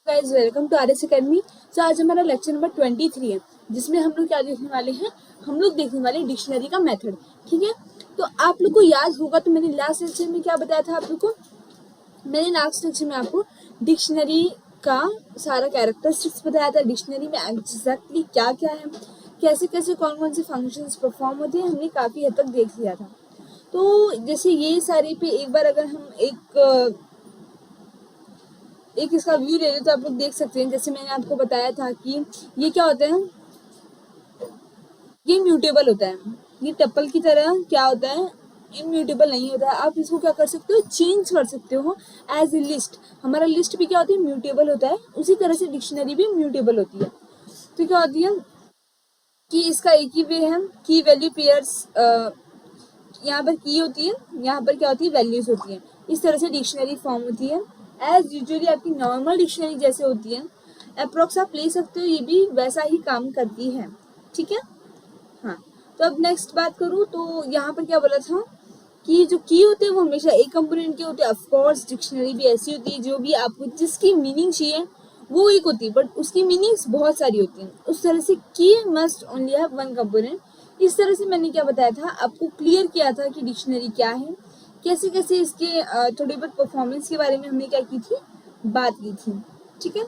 Guys welcome to RS academy. तो आज हमारा लेक्चर नंबर 23 है, जिसमें हम लोग क्या देखने वाले हैं, हम लोग देखने वाले डिक्शनरी का मेथड। ठीक है, तो आप लोग को याद होगा तो मैंने लास्ट लेक्चर में क्या बताया था आप लोग को। मैंने लास्ट लेक्चर में आपको डिक्शनरी का सारा कैरेक्टरिस्टिक्स बताया था, डिक्शनरी में एग्जैक्टली क्या क्या है, कैसे कैसे कौन कौन से फंक्शंस परफॉर्म होते हैं, हमने काफ़ी हद तक देख लिया था। तो जैसे ये सारे पे एक बार अगर हम एक इसका व्यू ले लें तो आप लोग देख सकते हैं। जैसे मैंने आपको बताया था कि ये क्या होता है, ये म्यूटेबल होता है। ये टप्पल की तरह क्या होता है, इम्यूटेबल नहीं होता है। आप इसको क्या कर सकते हो, चेंज कर सकते हो एज ए लिस्ट। हमारा लिस्ट भी क्या होती है, म्यूटेबल होता है। उसी तरह से डिक्शनरी भी म्यूटेबल होती है। तो क्या होती है कि इसका एक ही वे है, की वैल्यू पेयर्स, यहाँ पर की होती है, यहाँ पर क्या होती है, वैल्यूज होती है। इस तरह से डिक्शनरी फॉर्म होती है। एज यूजुअली आपकी नॉर्मल डिक्शनरी जैसे होती है, अप्रोक्स आप ले सकते हो, ये भी वैसा ही काम करती है। ठीक है, हाँ। तो अब नेक्स्ट बात करूँ तो यहाँ पर क्या बोला था कि जो की होते हैं वो हमेशा एक कंपोनेंट के होते हैं। ऑफकोर्स डिक्शनरी भी ऐसी होती है जो भी आपको जिसकी मीनिंग चाहिए वो एक होती है, बट उसकी मीनिंग्स बहुत सारी होती हैं। उस तरह से की must only have one component. इस तरह से मैंने क्या बताया था, आपको क्लियर किया था कि डिक्शनरी क्या है, कैसे कैसे इसके थोड़ी बहुत परफॉर्मेंस के बारे में हमने क्या की थी, बात की थी। ठीक है,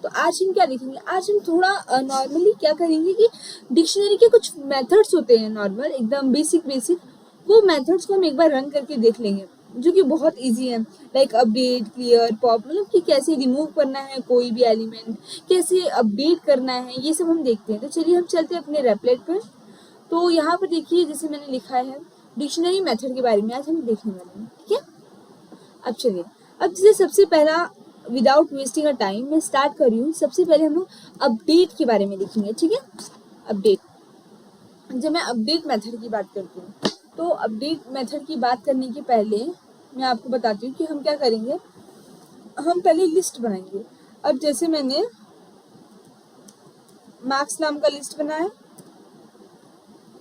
तो आज हम क्या देखेंगे, आज हम थोड़ा नॉर्मली क्या करेंगे कि डिक्शनरी के कुछ मेथड्स होते हैं नॉर्मल एकदम बेसिक वो मेथड्स को हम एक बार रन करके देख लेंगे, जो कि बहुत इजी है। लाइक अपडेट, क्लियर, पॉप, मतलब कि कैसे रिमूव करना है कोई भी एलिमेंट, कैसे अपडेट करना है, ये सब हम देखते हैं। तो चलिए हम चलते हैं अपने रेपलेट पर। तो यहाँ पर देखिए जैसे मैंने लिखा है डिक्शनरी मेथड के बारे में आज हम देखने वाले हैं। ठीक है, अब चलिए, अब जैसे सबसे पहला विदाउट वेस्टिंग अ टाइम मैं स्टार्ट कर रही हूँ। सबसे पहले हम लोग अपडेट के बारे में देखेंगे। ठीक है, अपडेट, जब मैं अपडेट मेथड की बात करती हूँ तो अपडेट मेथड की बात करने के पहले मैं आपको बताती हूँ कि हम क्या करेंगे। हम पहले लिस्ट बनाएंगे। अब जैसे मैंने मार्क्स नाम का लिस्ट बनाया,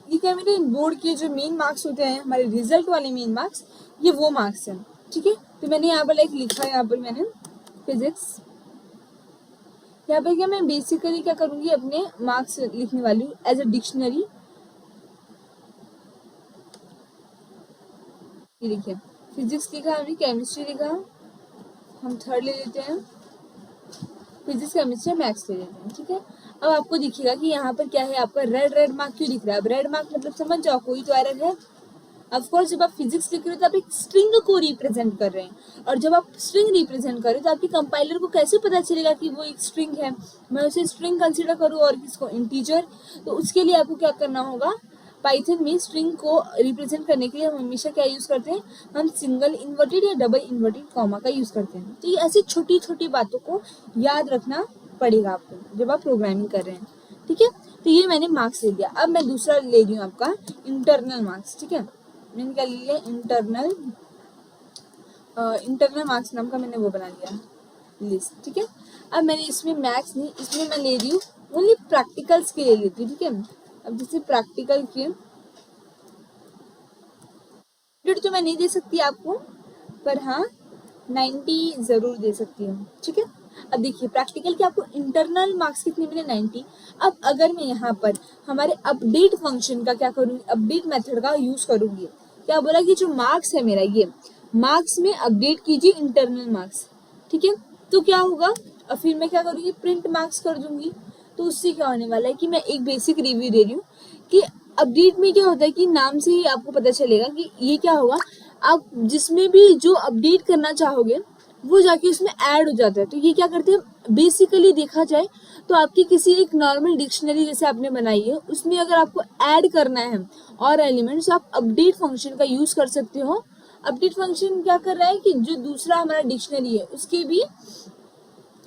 ये क्या मेरे बोर्ड के जो मेन मार्क्स होते हैं, हमारे रिजल्ट वाले मेन मार्क्स, ये वो मार्क्स हैं। ठीक है, तो मैंने यहाँ पर एक लिखा है, यहाँ पर मैंने फिजिक्स। यहाँ पर क्या मैं बेसिकली क्या करूँगी, अपने मार्क्स लिखने वाली हूँ एज अ डिक्शनरी। ये देखिए, फिजिक्स लिखा हमने, केमिस्ट्री लिखा, हम थर्ड ले लेते हैं, फिजिक्स, केमिस्ट्री, मैथ्स ले लेते हैं। ठीक है, अब आपको दिखेगा कि यहाँ पर क्या है, आपका रेड मार्क क्यों दिख रहा है। अब रेड मार्क मतलब समझ जाओ कोई तो एरर है। ऑफ कोर्स जब आप फिजिक्स लिख रहे हो तो आप एक स्ट्रिंग को रिप्रेजेंट कर रहे हैं, और जब आप स्ट्रिंग रिप्रेजेंट कर रहे हो तो आपके कंपाइलर को कैसे पता चलेगा कि वो एक स्ट्रिंग है, मैं उसे स्ट्रिंग कंसीडर करूँ और किसको इंटीजर। तो उसके लिए आपको क्या करना होगा, पाइथन में स्ट्रिंग को रिप्रेजेंट करने के लिए हम हमेशा क्या यूज़ करते हैं, हम सिंगल इन्वर्टेड या डबल इन्वर्टेड कॉमा का यूज़ करते हैं। तो ये ऐसी छोटी छोटी बातों को याद रखना पड़ेगा आपको जब आप प्रोग्रामिंग कर रहे हैं। ठीक है, तो ये मैंने मार्क्स ले लिया। अब मैं दूसरा ले रही हूँ आपका इंटरनल मार्क्स। ठीक है, मैंने क्या ले लिया, इंटरनल मार्क्स नाम का मैंने वो बना लिया लिस्ट। ठीक है, अब मैंने इसमें मैथ्स नहीं, इसमें मैं ले रही हूँ ओनली प्रैक्टिकल्स के लिए लेती हूँ। ठीक है, अब जैसे प्रैक्टिकल के तो मैं नहीं दे सकती आपको, पर हाँ 90 जरूर दे सकती हूँ। ठीक है, अब देखिए प्रैक्टिकल के आपको इंटरनल मार्क्स कितने मिले, 90। अब अगर मैं यहाँ पर हमारे अपडेट फंक्शन का क्या करूँगी, अपडेट मेथड का यूज करूँगी, क्या बोला कि जो मार्क्स है मेरा, ये मार्क्स में अपडेट कीजिए इंटरनल मार्क्स। ठीक है, तो क्या होगा, और फिर मैं क्या करूँगी, प्रिंट मार्क्स कर दूंगी। तो उससे क्या होने वाला है कि मैं एक बेसिक रिव्यू दे रही हूँ कि अपडेट में क्या होता है कि नाम से ही आपको पता चलेगा कि ये क्या होगा, आप जिसमें भी जो अपडेट करना चाहोगे वो जाके उसमें ऐड हो जाता है। तो ये क्या करते हैं, बेसिकली देखा जाए तो आपकी किसी एक नॉर्मल डिक्शनरी जैसे आपने बनाई है, उसमें अगर आपको ऐड करना है और एलिमेंट्स, आप अपडेट फंक्शन का यूज कर सकते हो। अपडेट फंक्शन क्या कर रहा है कि जो दूसरा हमारा डिक्शनरी है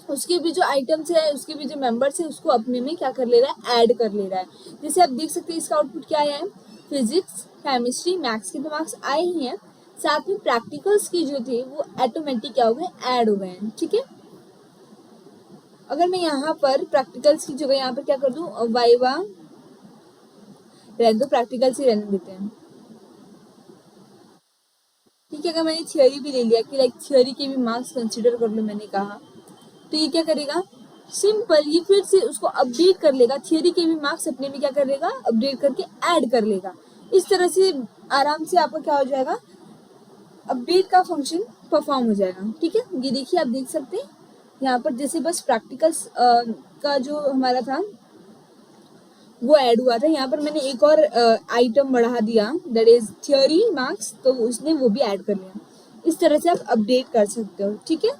उसके भी जो आइटम्स है, उसके भी जो मेंबर्स है, उसको अपने में क्या कर ले रहा है, ऐड कर ले रहा है। जैसे आप देख सकते हैं इसका आउटपुट क्या आया है, फिजिक्स, केमिस्ट्री, मैथ्स के तो मार्क्स आए ही हैं, साथ में प्रैक्टिकल्स की जो थे वो ऑटोमेटिक क्या हो गए, ऐड हो गए हैं। ठीक है, अगर मैं यहाँ पर प्रैक्टिकल्स की जगह यहाँ पर क्या कर दूं, वाइवा रहने दो, प्रैक्टिकल्स ही रहने देते हैं। ठीक है, अगर मैंने थियोरी भी ले लिया कि लाइक थियोरी के भी मार्क्स कंसिडर कर लो, मैंने कहा तो ये क्या करेगा, सिंपल ये फिर से उसको अपडेट कर लेगा, थियोरी के भी मार्क्स अपने में क्या कर लेगा, अपडेट करके ऐड कर लेगा। इस तरह से आराम से आपका क्या हो जाएगा, अपडेट का फंक्शन परफॉर्म हो जाएगा। ठीक है, ये देखिए आप देख सकते हैं यहाँ पर जैसे बस प्रैक्टिकल्स का जो हमारा था वो ऐड हुआ था, यहाँ पर मैंने एक और आइटम बढ़ा दिया, दैट इज थियोरी मार्क्स, तो उसने वो भी ऐड कर लिया। इस तरह से आप अपडेट कर सकते हो। ठीक है,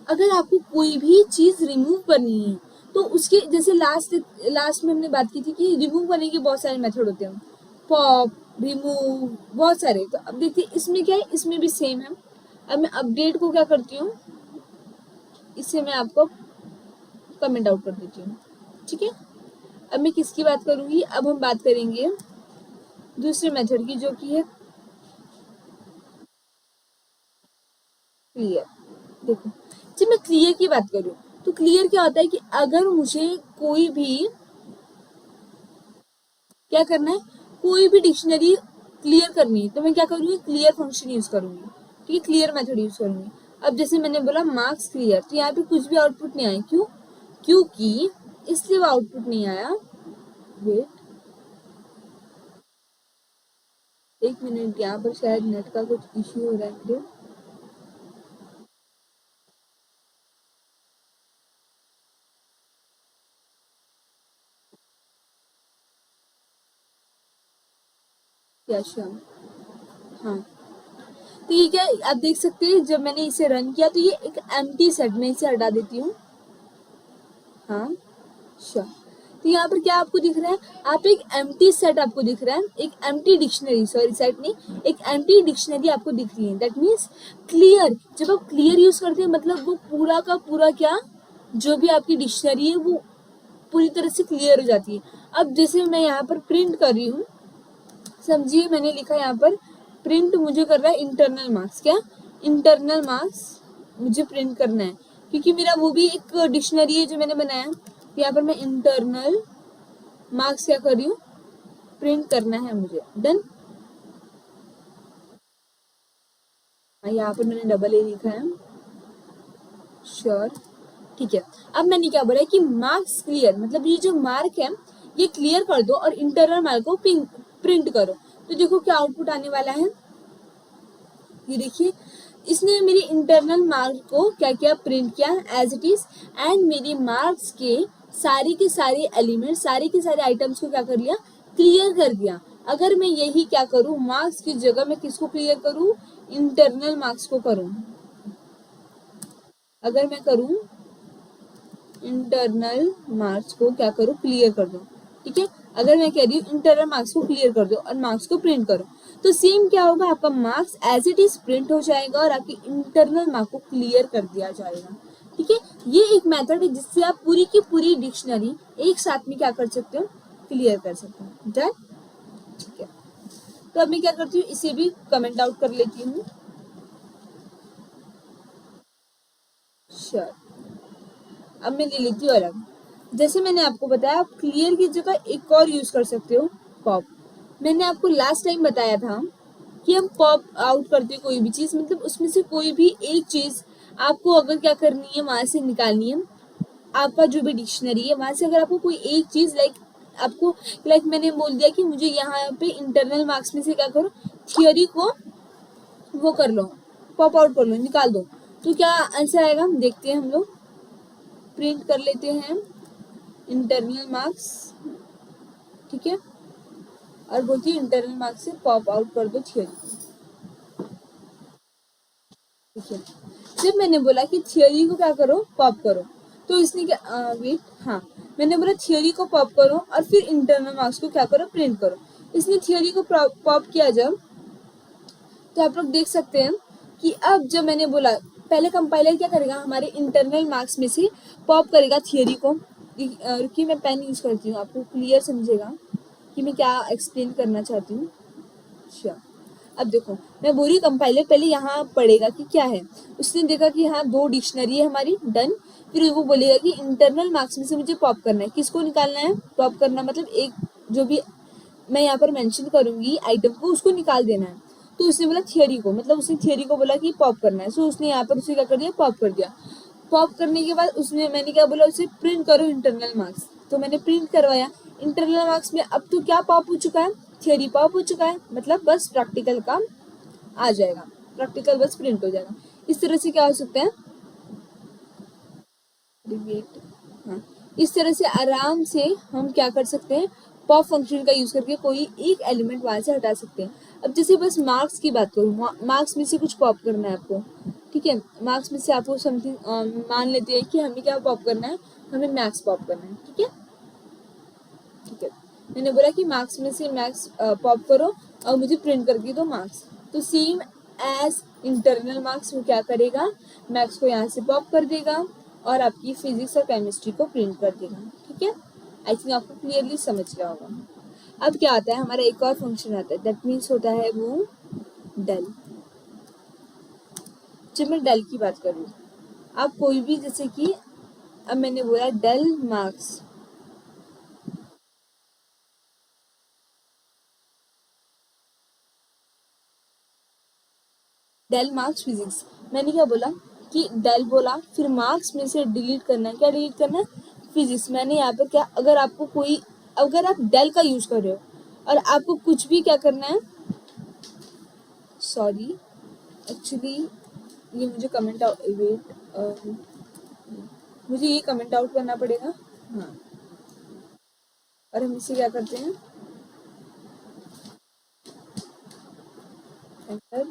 अगर आपको कोई भी चीज रिमूव करनी है तो उसके जैसे लास्ट में हमने बात की थी कि रिमूव करने के बहुत सारे मेथड होते हैं, पॉप, रिमूव, बहुत सारे। तो अब देखिए इसमें क्या है, इसमें भी सेम है। अब मैं अपडेट को क्या करती हूँ, इससे मैं आपको कमेंट आउट कर देती हूँ। ठीक है, अब मैं किसकी बात करूंगी, अब हम बात करेंगे दूसरे मेथड की जो कि है क्लियर। देखो जब मैं क्लियर की बात करूं तो क्लियर क्या होता है कि अगर मुझे कोई भी क्या करना है, कोई भी डिक्शनरी क्लियर करनी है तो मैं क्या करूंगी, क्लियर फंक्शन यूज करूंगी। ठीक है, क्लियर मेथड यूज करूंगी। अब जैसे मैंने बोला मार्क्स क्लियर, तो यहाँ पे कुछ भी आउटपुट नहीं आया, क्यों, क्योंकि इसलिए वो आउटपुट नहीं आया, वेट एक मिनट, यहाँ पर शायद नेट का कुछ इश्यू हो रहा है मेरे। क्या श्योर, हाँ, तो ये क्या आप देख सकते हैं, जब मैंने इसे रन किया तो ये एक एम्प्टी सेट, में इसे हटा देती हूँ। हाँ श्योर, तो यहाँ पर क्या आपको दिख रहा है, आप एक एम्प्टी सेट आपको दिख रहा है, एक एम्प्टी डिक्शनरी, सॉरी सेट नहीं, एक एम्प्टी डिक्शनरी आपको दिख रही है। दैट मीन्स क्लियर, जब आप क्लियर यूज करते हैं मतलब वो पूरा का पूरा क्या, जो भी आपकी डिक्शनरी है वो पूरी तरह से क्लियर हो जाती है। अब जैसे मैं यहाँ पर प्रिंट कर रही हूँ, समझिए मैंने लिखा यहाँ पर प्रिंट, मुझे कर रहा है इंटरनल मार्क्स, क्या इंटरनल मार्क्स मुझे प्रिंट करना है, क्योंकि मेरा वो भी एक डिक्शनरी है जो मैंने बनाया। यहाँ पर मैं इंटरनल मार्क्स क्या कर रही हूँ, प्रिंट करना है मुझे, डन। यहाँ पर मैंने डबल ए लिखा है, श्योर। ठीक है, अब मैंने क्या बोला है कि मार्क्स क्लियर, मतलब ये जो मार्क है ये क्लियर कर दो और इंटरनल मार्क को प्रिंट करो। तो देखो क्या आउटपुट आने वाला है, ये देखिए इसने मेरी इंटरनल मार्क को क्या किया, प्रिंट किया एज इट इज, एंड मेरी मार्क्स के सारे एलिमेंट, सारे के सारे आइटम्स को क्या कर लिया, क्लियर कर दिया। अगर मैं यही क्या करूं, मार्क्स की जगह मैं किसको क्लियर करूं, इंटरनल मार्क्स को करूं, अगर मैं करूं इंटरनल मार्क्स को क्या करूं, क्लियर कर दो। ठीक है, अगर मैं कह रही हूँ इंटरनल मार्क्स को क्लियर कर दो और मार्क्स को प्रिंट करो, तो सेम क्या होगा, आपका marks as it is print हो जाएगा और आपकी इंटरनल मार्क को क्लियर कर दिया जाएगा। ठीक है, ये एक मेथड है जिससे आप पूरी की पूरी डिक्शनरी एक साथ में क्या कर सकते हो, क्लियर कर सकते हो। डन, ठीक है, तो अब मैं क्या करती हूँ, इसे भी कमेंट आउट कर लेती हूँ। श्योर, अब मैं ले लेती हूँ अलग। जैसे मैंने आपको बताया, आप क्लियर की जगह एक और यूज कर सकते हो, पॉप। मैंने आपको लास्ट टाइम बताया था कि हम पॉप आउट करते हैं कोई भी चीज, मतलब उसमें से कोई भी एक चीज आपको अगर क्या करनी है, वहां से निकालनी है, आपका जो भी डिक्शनरी है वहां से अगर आपको कोई एक चीज आपको मैंने बोल दिया कि मुझे यहाँ पे इंटरनल मार्क्स में से क्या करो, थियोरी को वो कर लो, पॉप आउट कर लो, निकाल दो, तो क्या आंसर आएगा, देखते हैं हम लोग। प्रिंट कर लेते हैं इंटरनल मार्क्स, ठीक है, और बोलती है इंटरनल मार्क्स से पॉप आउट कर दो थियोरी। ठीक है, जब मैंने बोला कि थियोरी को क्या करो, पॉप करो, तो इसने क्या वेट, हाँ, मैंने बोला थियोरी को पॉप करो और फिर इंटरनल मार्क्स को क्या करो, प्रिंट करो। इसने थियोरी को पॉप किया जब, तो आप लोग देख सकते हैं कि अब जब मैंने बोला, पहले कंपाइलर क्या करेगा, हमारे इंटरनल मार्क्स में से पॉप करेगा थियोरी को। रुकिए मैं पेन यूज करती हूँ, आपको क्लियर समझेगा कि मैं क्या एक्सप्लेन करना चाहती हूँ। अच्छा, अब देखो मैं बोल रही कंपाइलर पहले यहाँ पढ़ेगा कि क्या है, उसने देखा कि हाँ दो डिक्शनरी है हमारी, डन। फिर वो बोलेगा कि इंटरनल मार्क्स में से मुझे पॉप करना है, किसको निकालना है, पॉप करना मतलब एक जो भी मैं यहाँ पर मेंशन करूंगी आइटम को, उसको निकाल देना है। तो उसने बोला थियोरी को, मतलब उसने थियोरी को बोला कि पॉप करना है, सो उसने यहाँ पर उसे क्या कर दिया, पॉप कर दिया। पॉप करने के बाद उसने मैंने क्या बोला, उसे प्रिंट करो इंटरनल मार्क्स, तो मैंने प्रिंट करवाया। इंटरनल मार्क्स में अब तो क्या पॉप हो चुका है, थियोरी पॉप हो चुका है, मतलब बस प्रैक्टिकल का आ जाएगा, प्रैक्टिकल बस प्रिंट हो जाएगा। इस तरह से क्या हो सकता है, हाँ, इस तरह से आराम से हम क्या कर सकते हैं, पॉप फंक्शन का यूज करके कोई एक एलिमेंट वहां से हटा सकते हैं। अब जैसे बस मार्क्स की बात करूँ, मार्क्स में से कुछ पॉप करना है आपको, ठीक है, मार्क्स में से आपको समथिंग मान लेते हैं कि हमें क्या पॉप करना है, हमें मैथ्स पॉप करना है, ठीक है, ठीक है। मैंने बोला कि मार्क्स में से मैथ्स पॉप करो और मुझे प्रिंट करके दो मार्क्स, तो सेम एज इंटरनल मार्क्स वो क्या करेगा, मैथ्स को यहाँ से पॉप कर देगा और आपकी फिजिक्स और केमिस्ट्री को प्रिंट कर देगा, ठीक है। आई थिंक आपको क्लियरली समझ गया होगा। अब क्या आता है, हमारा एक और फंक्शन आता है, दैट मीन्स होता है वो डेल। जब मैं डेल की बात करूँ, आप कोई भी जैसे कि अब मैंने बोला डेल मार्क्स, डेल मार्क्स फिजिक्स, मैंने क्या बोला कि डेल बोला, फिर मार्क्स में से डिलीट करना है, क्या डिलीट करना है, फिजिक्स। मैंने यहाँ पर क्या, अगर आपको कोई, अगर आप डेल का यूज कर रहे हो और आपको कुछ भी क्या करना है, सॉरी एक्चुअली ये मुझे कमेंट आउट, वेट, मुझे ये कमेंट आउट करना पड़ेगा, हाँ, और हम इसे क्या करते हैं, एंटर,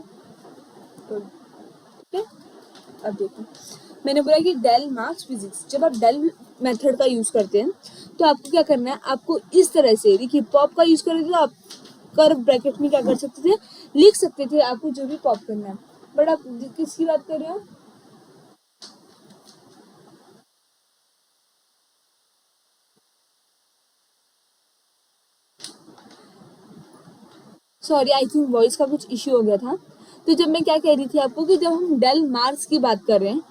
ठीक है। अब देखो, मैंने बोला कि डेल मार्क्स फिजिक्स, जब आप डेल मेथड का यूज करते हैं तो आपको क्या करना है, आपको इस तरह से, देखिए पॉप का यूज करते थे तो आप कर्व ब्रैकेट में क्या कर सकते थे, लिख सकते थे आपको जो भी पॉप करना है, बट आप किसकी बात कर रहे हो, सॉरी आई थिंक वॉइस का कुछ इश्यू हो गया था। तो जब मैं क्या कह रही थी आपको कि जब हम डेल मार्क्स की बात कर रहे हैं,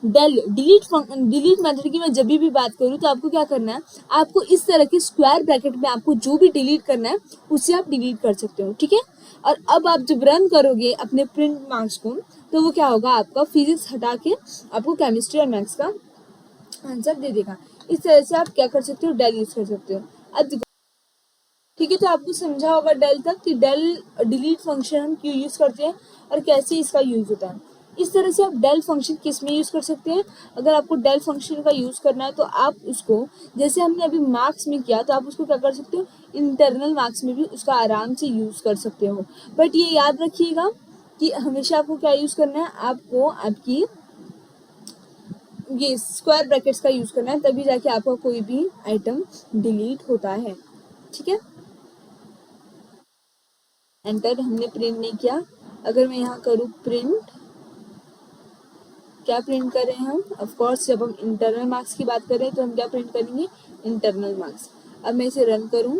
डेल डिलीट मेथड की मैं जब भी बात करूँ तो आपको क्या करना है, आपको इस तरह के स्क्वायर ब्रैकेट में आपको जो भी डिलीट करना है उसे आप डिलीट कर सकते हो, ठीक है। और अब आप जब रन करोगे अपने प्रिंट मार्क्स को, तो वो क्या होगा, आपका फिजिक्स हटा के आपको केमिस्ट्री और मैथ्स का आंसर दे देगा। इस तरह से आप क्या कर सकते हो, डेल यूज कर सकते हो। अब ठीक है, तो आपको समझा होगा डेल तक कि डेल डिलीट फंक्शन हम क्यों यूज करते हैं और कैसे इसका यूज होता है। इस तरह से आप डेल फंक्शन किस में यूज कर सकते हैं, अगर आपको डेल फंक्शन का यूज करना है तो आप उसको, जैसे हमने अभी मार्क्स में किया, तो आप उसको क्या कर सकते हो, इंटरनल मार्क्स में भी उसका आराम से यूज कर सकते हो। बट ये याद रखिएगा कि हमेशा आपको क्या यूज करना है, आपको आपकी ये स्क्वायर ब्रैकेट्स का यूज करना है, तभी जाके आपका कोई भी आइटम डिलीट होता है, ठीक है। एंटर, हमने प्रिंट नहीं किया। अगर मैं यहाँ करूँ प्रिंट, क्या प्रिंट कर रहे हैं हम, ऑफ कोर्स जब हम इंटरनल मार्क्स की बात करें तो हम क्या प्रिंट करेंगे, इंटरनल मार्क्स। अब मैं इसे रन करूँ,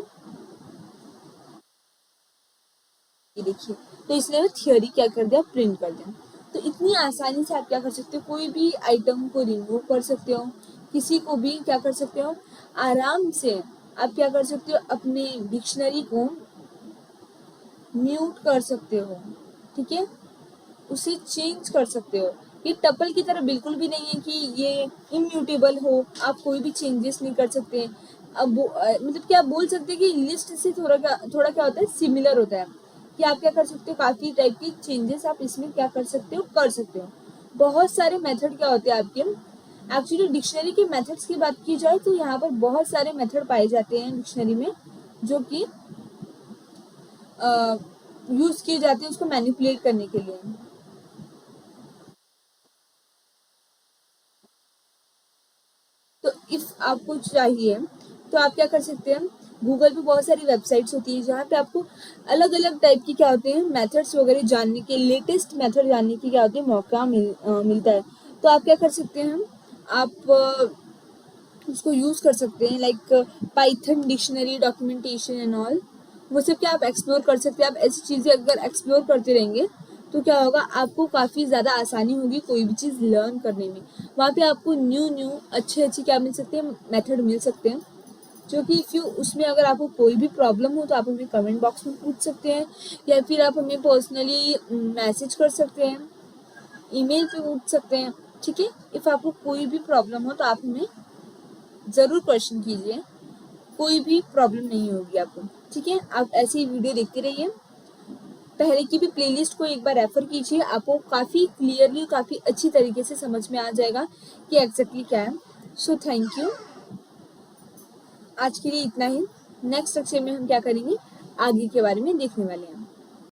ये देखिए, तो इसने थियोरी क्या कर दिया, प्रिंट कर दिया। तो इतनी आसानी से आप क्या कर सकते हो, कोई भी आइटम को रिमूव कर सकते हो, किसी को भी क्या कर सकते हो, आराम से आप क्या कर सकते हो, अपने डिक्शनरी को म्यूट कर सकते हो, ठीक है, उसे चेंज कर सकते हो। ये टपल की तरह बिल्कुल भी नहीं है कि ये इम्यूटेबल हो, आप कोई भी चेंजेस नहीं कर सकते। अब मतलब क्या आप बोल सकते हैं कि लिस्ट से थोड़ा क्या होता है, सिमिलर होता है, कि आप क्या कर सकते हो, काफ़ी टाइप के चेंजेस आप इसमें क्या कर सकते हो, कर सकते हो। बहुत सारे मेथड क्या होते हैं आपके, एक्चुअली डिक्शनरी के मेथड्स की बात की जाए तो यहाँ पर बहुत सारे मेथड पाए जाते हैं डिक्शनरी में, जो कि यूज किए जाते हैं उसको मैनिपुलेट करने के लिए। तो इफ आपको चाहिए तो आप क्या कर सकते हैं, गूगल पे बहुत सारी वेबसाइट्स होती है जहाँ पे आपको अलग अलग टाइप की क्या होते हैं, मेथड्स वगैरह जानने के, लेटेस्ट मेथड जानने की क्या होती है, मौका मिलता है। तो आप क्या कर सकते हैं, आप उसको यूज़ कर सकते हैं, like Python dictionary documentation and all, वो सब क्या आप एक्सप्लोर कर सकते हैं। आप ऐसी चीज़ें अगर एक्सप्लोर करते रहेंगे तो क्या होगा, आपको काफ़ी ज़्यादा आसानी होगी कोई भी चीज़ लर्न करने में। वहाँ पे आपको न्यू न्यू अच्छे अच्छे क्या मिल सकते हैं, मेथड मिल सकते हैं, जो कि इफ़ यू उसमें अगर आपको कोई भी प्रॉब्लम हो तो आप हमें कमेंट बॉक्स में पूछ सकते हैं, या फिर आप हमें पर्सनली मैसेज कर सकते हैं, ईमेल पे पूछ सकते हैं, ठीक है। इफ़ आपको कोई भी प्रॉब्लम हो तो आप हमें ज़रूर क्वेश्चन कीजिए, कोई भी प्रॉब्लम नहीं होगी आपको, ठीक है। आप ऐसी ही वीडियो देखते रहिए, पहले की भी प्लेलिस्ट को एक बार रेफर कीजिए, आपको काफ़ी क्लियरली, काफ़ी अच्छी तरीके से समझ में आ जाएगा कि एग्जैक्टली क्या है। सो थैंक यू, आज के लिए इतना ही। नेक्स्ट लेक्चर में हम क्या करेंगे, आगे के बारे में देखने वाले हैं।